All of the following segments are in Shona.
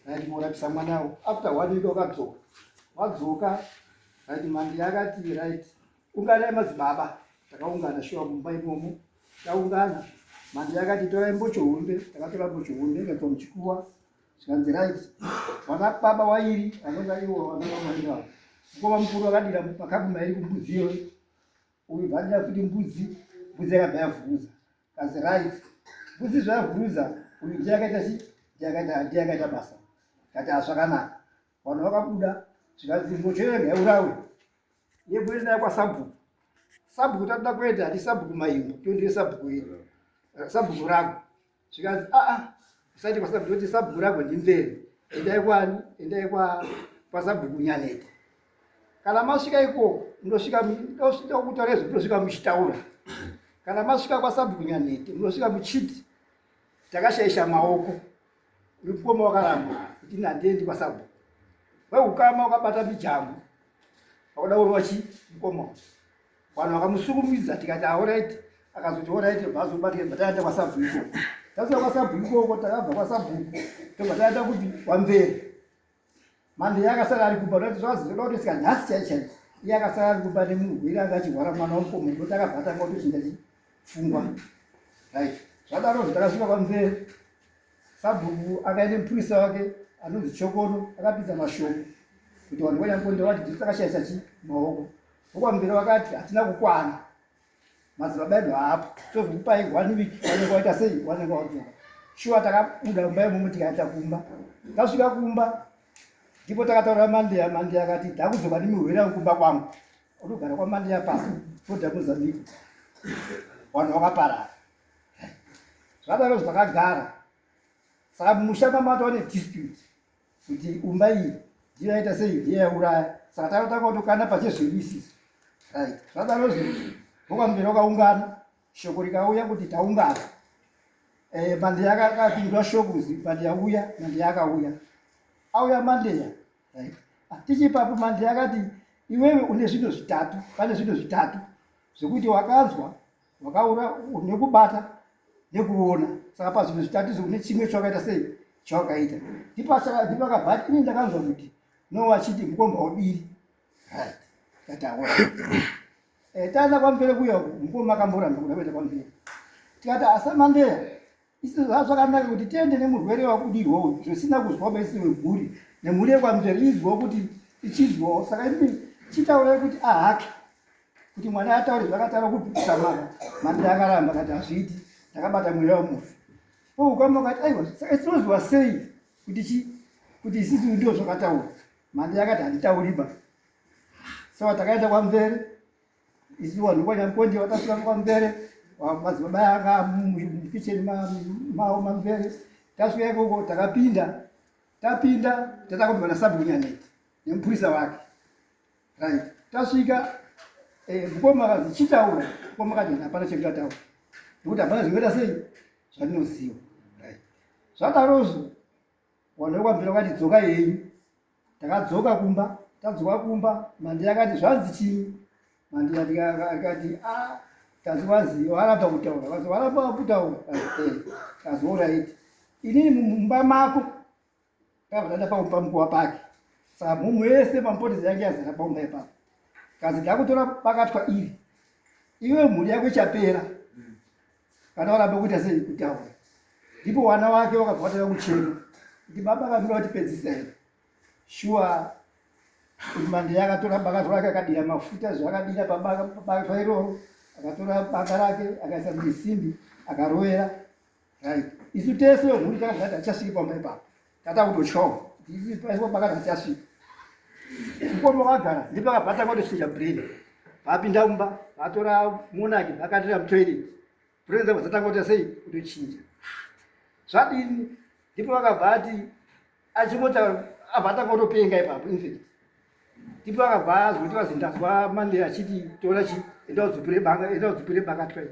right, morapisa mwanawo. After 1 week wadzoka, right, mandi yakati right, ungana madzibaba, takaungana shuwa mumba imomo, taungana. Mandi yakati torai mbochohombe, takatora mbochohombe ngatoa muchikuwa, zvikanzi right, wana baba wairi anonga iwo anonga mwandawo. Mukoma mukuru akadira makapu mairi kumbudziyo, uyu bhandira kuti mbudzi yakabva yavhuruza. Kazi right, mbudzi zvavhuruza, uyu ndiyakaita basa. Kati hazvakanaka. Vanhu vakabuda, zvikanzi mbochoenga urawe. Yekuenda kwasabhuku. Sabhuku tatoda kuenda, hati sabhuku maimbo, toendere sabhuku yedu. Sabhuku rako. Zvikanzi usati kwasabhuku, toti sabhuku rako ndimvere. Endai kwani? Endai kwasabhuku Nyanete. Kana masvika ikoko, munosvika kutaura izvo, munosvika muchitaura. Kana masvika kwasabhuku Nyanete, munosvika muchiti takashaisha maoko. Mukoma wakaramba kuti nandiendi kwasabhuku. Weukama wakabata mijangu. Wakuda urwa mukoma. Vanhu vakamusurumidza tikati alright, akazoti alright bhazobatira taenda kwasabhuku ikoko. Tasvika kwasabhuku ikoko, takabva kwasabhuku, tobva taenda kuti Wamvere. Mandi yakasara ari kuba, kuti zvazi kuti sika nhasi chaichai. Iye akasara ari kuba nemurwere anga achirwara mwana womukoma, ndo takabva kuti chinga chifungwa. Right. Zvadaro takasvika kwaMvere. Sabhuku akaenda muprista wake anonzi Chokono, akapinza mashoko kuti vanhu vanyangonda vati takashaisa maoko. Vokwamvere vakati hatina kukwana. Madzibaba edu haapo. Tozokupai 1 week, wanenge waita sei? Wanenge wadzoka. Shuwa takabuda mumba imomo tikaenda kumba. Tasvika kumba, ndipo takataura Mandeya. Mandeya akati ndakudzoka nemurwere wangu kumba kwangu. Unogara kwaMandeya pasi, toda Mozambique. Vanhu vakaparara. Zvadaro zvakagara. Saka mushamba matone dispute kuti umba iyi ndiyo yaita sei, ndiyo yauraya. Saka takatanga kutokana pachezverisiso. Right. Zvadaro vokwamvere vakaungana, shoko rikauya kuti taungana. Mandeya akapindura shoko kuzi Mandeya uya, Mandeya akauya. Auya Mandeya. Right. Tichipapo Mandeya akati iwewe une zvinhu zvitatu, pane zvinhu zvitatu zvokuti wakanzwa, wakaura, nekubata nekuona. Saka pazvinhu zvitatu izvo une chimwe chawakaita sei, chawakaita. Ndipakabva ini ndakanzwa kuti no wachiti mukomba udiri. Right. Tataura. Taenda kwaMvere kuya uko, mukoma akamboramba kuda kuenda kwaMvere. Tikati asa Mandeya, isi zvakanaka kuti tiende nemurwere wakudirwawo, zvisina kuzwa baisi weguri, nemhuri yekwaMvere izwawo kuti ichizwawo. Saka ini chitaurai kuti ahake, kuti mwana ataure zvakataura kupisa mwana. Mandeya akaramba akati hazviiti, takabata mweya wemufi. Ukama ukati aiwa, saka tinozwa sei kuti isisi ndio zvakataura. Mandeya akati handitauriba. Saka takaenda kwaMvere. Isi vanhu vanyamukondi vatasvika kwaMvere, madzibaba anga mukicheni mavo maMvere. Tasvika ikoko takapinda, tatakumbwa naSabhuku Nyanete nemupurisa wake. Right. Tasvika mukoma akazi chitaura, mukoma akati hapana chekutataura. Nokuti hapana zvinoita sei zvandinoziva. Right. Zvadarozvo vanhu vekwaMvere vakati dzoka henyu. Takadzoka kumba, tadzoka kumba, Mandeya akati zvanzi chii? Mandeya akati kazi wazi waramba kutaura. Kazi waramba kutaura. Kazi alright. Inini mumba mako takabva pamukuwa pake. Saka mumwe wese mapotisi yange yazara paumba ipapo. Kazi ndakutora pakatwa iri. Iwe mhuri yako ichapera. Kana waramba kuita sei kutaura. Ndipo wana wake wakabva vatanga kuchema. Kuti baba akamira kuti pedzisa here. Shuwa kuti Mandeya akatora baka rake akadira mafuta zvakadira pabaka iroro, akatora baka rake akaisa musimbi akarovera. Right. Isu tese mhuri takabva tachasvika pamba ipapo. Tata kutotyawo. Isu paiswa baka tachasvika. Mukoma wakagara ndipo akabva kutosvika brain. Vapinda mumba, vatora monaki vakatira mutoilet. Brain dzavo dzatanga kuita sei kutochinja. Zvadini ndipo vakabva ati achimota abva atanga kutopenga ipapo infact. Ndipo akabva azoti vazindazwa Mandeya achiti tora enda udzupire baka 12.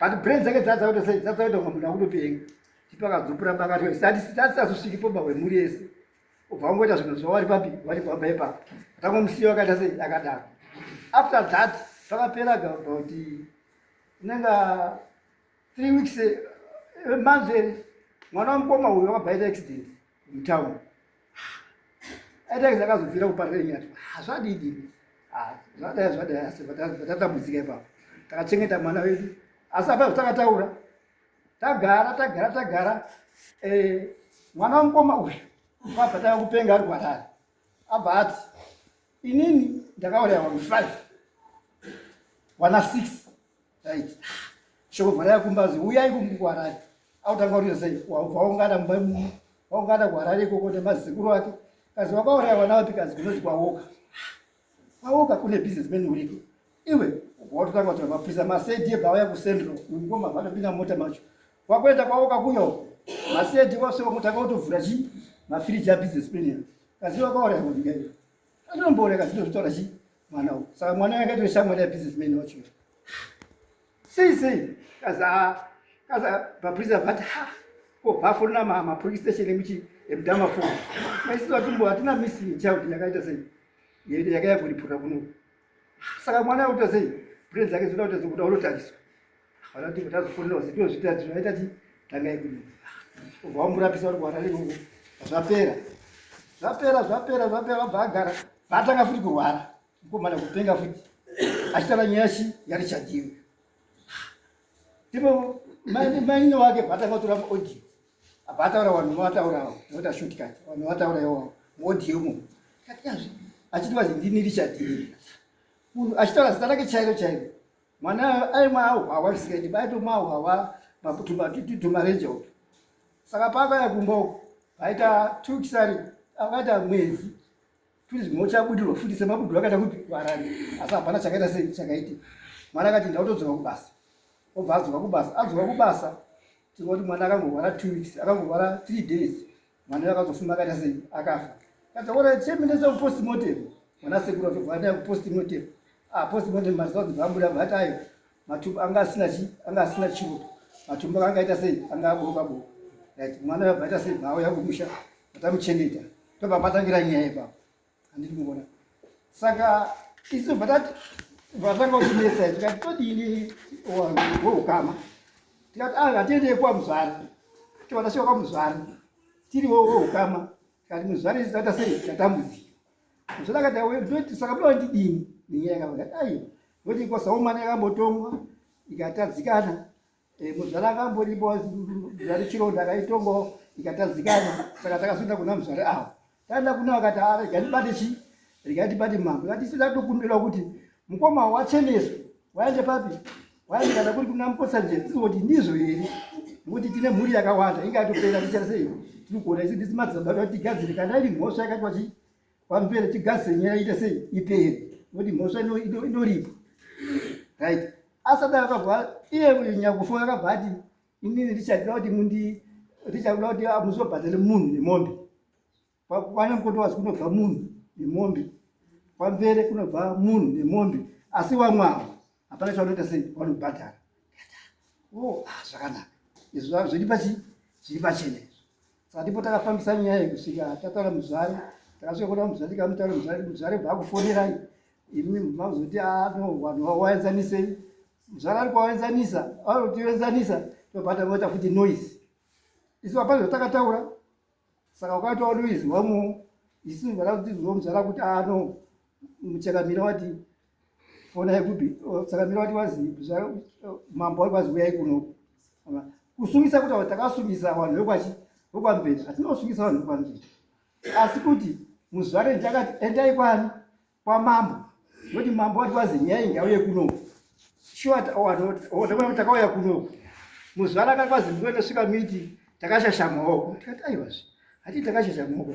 But brain dzake dzadzakuita sei, dzadzakuita kunga munhu akutopenga. Ndipo akadzupira baka 12. Sati azosvika pomba wemhuri yese. Ubva wangoita zvinhu zvawari wari pamba ipapo. Tangomusiya wakaita sei akadaro. After that vakapera about inanga 3 weeks Manvere, mwana wamukoma uyo wakabva aita accident. mtown. Aita zakazobvira kuparira nyati zvadidi zvadai vatatamudzika ipapo takachengeta mwana wedu asi apa takataura tagara mwana wamukoma uyu abva tava kupenga ari kwarari abva ati inini ndakauraya vanhu 5 wana 6 right shoko bva rayakumbazi uyai kumukwarari autanga kuti sei waungana mumba waungana kwarari ikoko nemazikuru ake kazi wakauraya wana wapi kazi kunoti kwawoka kune businessman uriko iwe watotanga kuti mapurisa masedi ebva auya kucentral ngoma vatopinda mota macho wakuenda kwawoka kuyo masedi wasoko mutanga kutovhura chi mafiriji abusinessman kazi wakauraya kodinga iyo anombore zvitaura chi mwana uyu saka mwana wake toshamwari yabusinessman wacho sei kaza mapurisa vati bvafonera mapolice station emuchi emudhama fo maisiwa tumbo hatina missing child yakaita sei yakaya kuripota kuno saka mwana uta sei brain dzake dzinoda kuti dzikuda unotariswa vanoti kuti azofonera kuti ndizvo zvita zvinoita chi tangai kuno ubva wamurapisa uri kwarari ikoko zvapera vabva agara vatanga futi kurwara mukomana kupenga futi achitaura nyaya shi yari chadiwe ndipo mainino wake bvatanga kutora audio abva ataura vanhu vataurawo nokuti ashotcut vanhu vataura iwawo muaudio kati achiti vazindini richadiwe munhu achitaura zita rake chairo mwana aimwa hwawa risikaiti baitomwa hwawa tumarenje uku saka pakaya kumba uku vaita tukisari akaita mwezi turi zvimwe chabudirwa futi semabudiro akaita kuti varani asi hapana chakaita sei chakaiti mwana akati ndautodzoka kubasa obva adzoka kubasa tikoti mwana akangorwara 2 weeks akangorwara 3 days mwana akazofuma akaita sei akafa kataura cheminese kupostmortem mwana sekuru atobva kupostmortem postmortem mazisaudzi vabuda vati ayo matumbu anga asina chiroto matumbu angaita sei anga aboka right mwana wabvaita sei bvauya kumusha vatamuchengeta tobva patangira nyaya ipapo handiti muona saka isu vatanga kutinesa tikati todini woukama tikati hatiendei kwamuzvari tivatasvika kwamuzvari tiri woukama tikati muzvari zitaita sei tatambudzika muzvari akati saka buda ndidini nenyaya yakavakati aiyo noti kosawo mwana yakambotongwa ikatadzikana muzvari akamboripo muzvari chironda akaitongwawo ikatadzikana saka takazoenda kuna muzvari avo taenda kuna vakati regatibate mambo kati isida tokumbirwa kuti mukoma wacheneswa waende papi waende kana kuri kuna mukosanje tizoti ndizvo here nokuti tine mhuri yakawanda ingatopera tichari sei tiri kuona isi ndisi madzibaba kuti tigadzire kana iri mhosva yakatwa chi kwamupere tigadzire nyaya ite sei ipere nokuti mhosva inoripo right asada akabva iye nyakufonga akabva ati inini richadira kuti richadira kuti muzobhadhare munhu nemombe kwanya mukoto wazi kunobva munhu nemombe kwamvere kunobva munhu nemombe asi wamwavo hapana chaunoita sei vanobhadhara zvakanaka izvo zviri pachena saka ndipo takafambisa nyaya kusvika tataura muzvari takasvika kuda muzvari tikamutaura muzvari bva kufonerai imi mazoti no vanhu vawaenzanisei muzvari ari kuwaenzanisa arotiwenzanisa tobata moita futi noise isu hapana zvatakataura saka ukaitawo noise wamo isu vada kutiziva muzvara kuti no muchakamira wati fona yekupi chakamira wati wazi mambo wari kwazi uyai kuno kusungisa kuti takasungisa vanhu vokwamberi hatinosungisa vanhu vokwamberi asi kuti muzvare njakati endai kwani kwamambo nokuti mambo wati wazi nyaya ngauye kuno shuwa takauya kuno muzvara akakwazi ndinoendosvika miti takashasha maoko tikati aiwazve hati takashasha maoko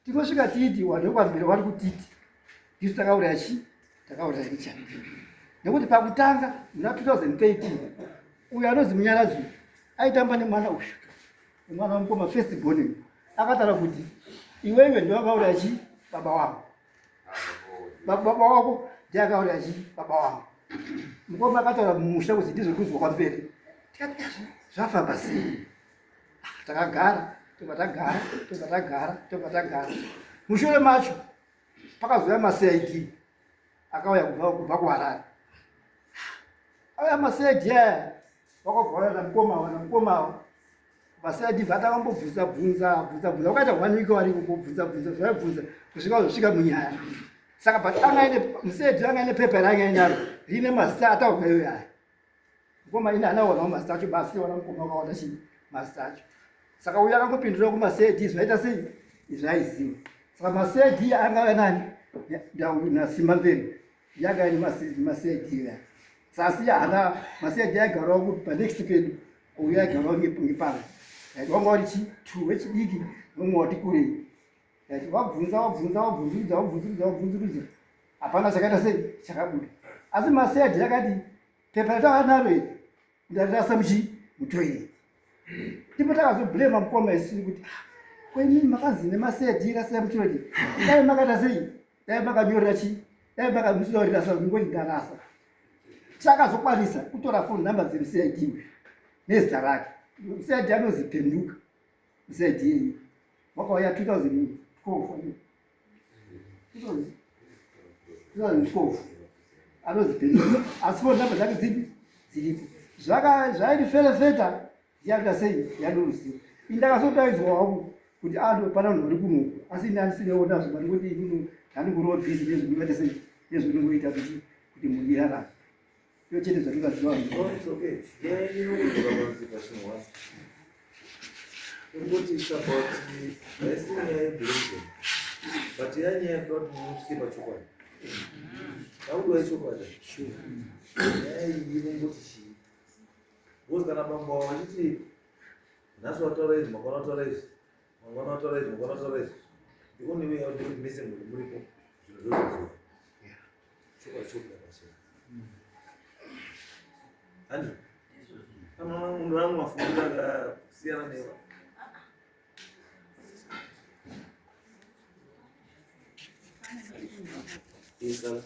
tinosvika tiiti vanhu vokwamberi vari kutiti isu takauraya takauraya richard nekuti pakutanga muna 2013 uyo anonzi Munyaradzi aitamba nemwana uyu nemwana wamukoma first born akataura kuti iwewe ndowakauraya baba wangu baba wako ndiye akauraya baba wangu mukoma akataura mumusha kuti ndizvo kuzwa kwamberi tikati zvafamba sei takagara tobva tagara mushure macho pakazouya maCID akauya kubva kuHarare auya maCID aya vakabvaona mukoma Maseti vatakambobvunza ukaita 1 week vari kubvunza zvaibvunza kusvika zosvika munyaya. Saka but museti anga ine pepa ranga inaro rine mazita ataurwa iyoyo aya. Ngoma ine anaonawo mazita acho basi wana mukoma wakaona chii mazita acho. Saka uya akangopindura kumaseti zvinoita sei izvaiziva. Saka maseti anga nani nasimba mberi yanga ine maseti iya. Sasi hana maseti aigarawo panext pedu uya aigarawo ngepanga. Wanga wari chitu wechidiki nomwe wati kurei. Wabvunza hapana chakaita sei chakabuda. Asi maseti yakati pepa ratava naro iri ndarasa mutoireti. Ndipo takazobhlema mukoma isiri kuti kweni makazi nemaseti irasa mutoireti. Dai makaita sei? Dai makanyorera chii? Dai makamusira kuti rasa ngoti ndarasa. Chakazokwanisa kutora phone number dzemuseti iwe nezita rake. Museti anozi Penduka. Museti iyi wakauya 2012 anozi Penduka. Asi phone number dzake dziripo. Zvairi ferefeta yakuita sei yadoruziva. Indakazodaidzwawo kuti pana munhu uri kumuku asi ine andisineona zvoba ndikuti inini handingoriwo bhizi nezvinoita sei nezvinongoita kuti munhu irarame. Iyo chete zvatingaziva. It's about the but yeah, not skip a chocolate. How do I chocolate? Sure. Even go to see. What's gonna be that's what torres, Mogonotorres. The only way I'll do it missing with the Murico. And I'm not of Sierra Nevada. Isal.